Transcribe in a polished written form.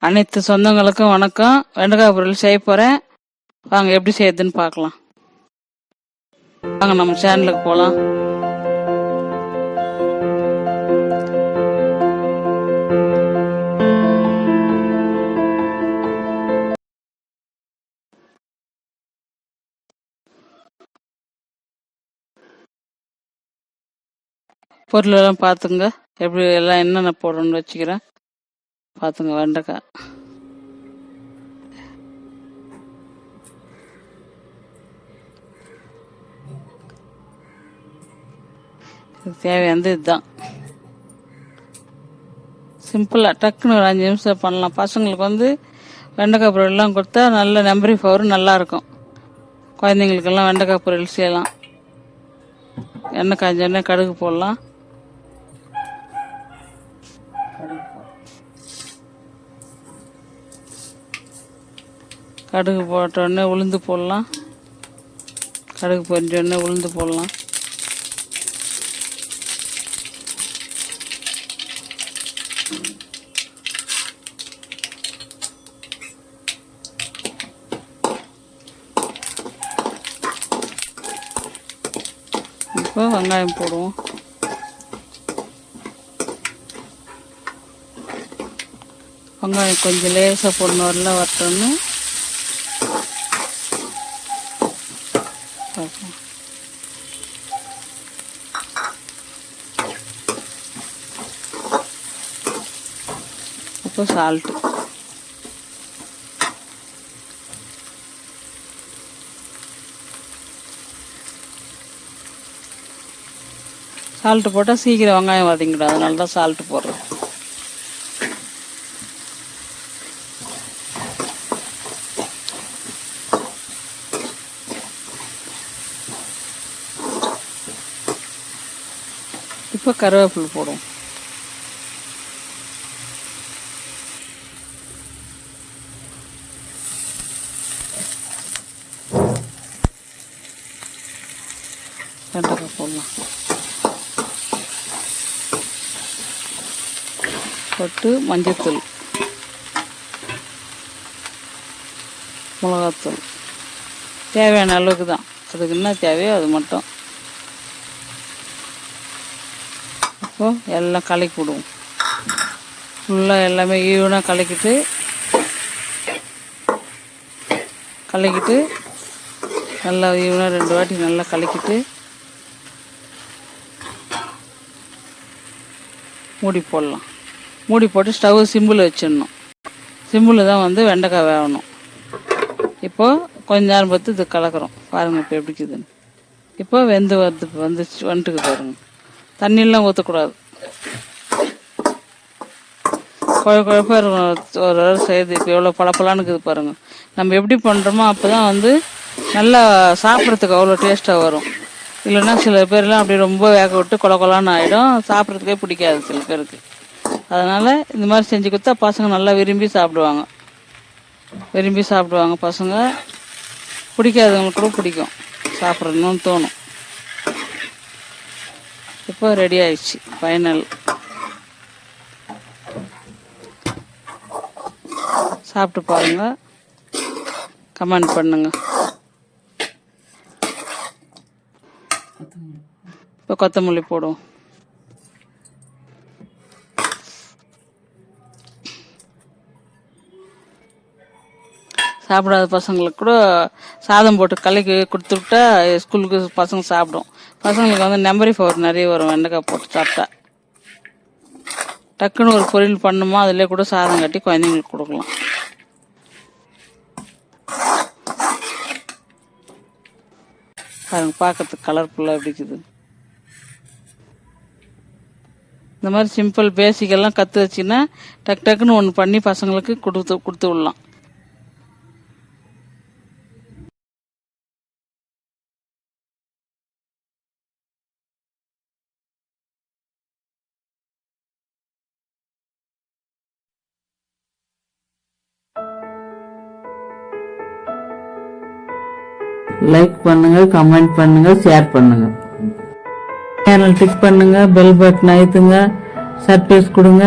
அனைத்து சொந்தங்களுக்கும் வணக்கம். வெண்டைக்காய் பொரியல் செய்ய போறேன். வாங்க எப்படி செய்யுதுன்னு பார்க்கலாம். வாங்க நம்ம சேனலுக்கு போலாம். பொருள் எல்லாம் பார்த்துங்க. எப்படி எல்லாம் என்னென்ன போடணும்னு வச்சுக்கிறேன் பார்த்துங்க. வெண்டைக்காய் தேவையானது இதுதான். சிம்பிளாக டக்குன்னு ஒரு 5 நிமிஷம் பண்ணலாம். பசங்களுக்கு வெண்டைக்காய் பொரியல்லாம் கொடுத்தா நல்ல மெமரி பவர் நல்லாயிருக்கும். குழந்தைங்களுக்கெல்லாம் வெண்டைக்காய் பொரியல் செய்யலாம். எண்ணெய் காஞ்ச கடுகு போடலாம். கடுகு போட்டோடனே உளுந்து போடலாம். கடுகு பொரிஞ்சோடனே உளுந்து போடலாம். இப்போ வெங்காயம் போடுவோம். வெங்காயம் கொஞ்சம் லேசாக போடணும். வரல வரட்டோன்னு இப்போ சால்ட்டு போட்டால் சீக்கிரம் வெங்காயம் வதங்கிடும். அதனால தான் சால்ட்டு போடுறோம். இப்போ கருவேப்பிலை போடுவோம். வெண்டைக்காய் போடலாம். போட்டு மஞ்சத்தூள், மிளகாத்தூள் தேவையான அளவுக்கு தான். அதுக்கு என்ன தேவையோ அது மட்டும். இப்போ எல்லாம் கலக்கி விடுவோம். ஃபுல்லாக எல்லாமே ஈவனாக கலக்கிட்டு நல்லா ஈவனாக 2 வாட்டி நல்லா கலக்கிட்டு மூடி போடலாம். மூடி போட்டு ஸ்டவ் சிம்பிள் வச்சிடணும். சிம்பிள் தான் வெண்டைக்காய் வேகணும். இப்போது கொஞ்ச நேரம் பார்த்து இது கலக்கிறோம். பாருங்கள் இப்போ எப்படி இருக்குதுன்னு. இப்போ வந்துட்டுக்கு பாருங்க. தண்ணியெல்லாம் ஊற்றக்கூடாது. குழப்பாக இருக்கும். ஒரு செய்யுது. இப்போ எவ்வளோ பழப்பலான்னு இருக்குது பாருங்கள். நம்ம எப்படி பண்ணுறோமோ அப்போ தான் நல்லா சாப்பிட்றதுக்கு அவ்வளோ டேஸ்ட்டாக வரும். இல்லைன்னா சில பேர்லாம் அப்படி ரொம்ப வேக விட்டு கொலான்னு ஆகிடும். சாப்பிட்றதுக்கே பிடிக்காது சில பேருக்கு. அதனால் இந்த மாதிரி செஞ்சு கொடுத்தா பசங்க நல்லா விரும்பி சாப்பிடுவாங்க. பசங்க பிடிக்காதவங்களுக்கு கூட பிடிக்கும். சாப்பிட்றணுன்னு தோணும். இப்போ ரெடி ஆயிடுச்சு. ஃபைனல். சாப்பிட்டு பாருங்க. கமெண்ட் பண்ணுங்க. இப்போ கொத்தமல்லி போடுவோம். சாப்பிடாத பசங்களுக்கு கூட சாதம் போட்டு கலக்கி கொடுத்துட்டா ஸ்கூலுக்கு பசங்க சாப்பிடும். பசங்களுக்கு மெமரி பவர் நிறைய வரும். வெண்டைக்காய் போட்டு சாப்பிட்டா டக்குன்னு ஒரு பொரியல் பண்ணுமா அதிலே கூட சாதம் கட்டி குழந்தைங்களுக்கு கொடுக்கலாம். பாருங்க, பார்க்கறதுக்கு கலர்ஃபுல்லாக எப்படி இருக்குது. இந்த மாதிரி சிம்பிள் பேசிக்கெல்லாம் கற்று வச்சிங்கன்னா டக்குன்னு ஒன்று பண்ணி பசங்களுக்கு கொடுத்து விடலாம். லைக் பண்ணுங்க, கமெண்ட் பண்ணுங்க, ஷேர் பண்ணுங்க. சேனல் கிளிக் பண்ணுங்க, பெல் பட்டன் அழுத்துங்க, சர்ப்ரைஸ் கொடுங்க.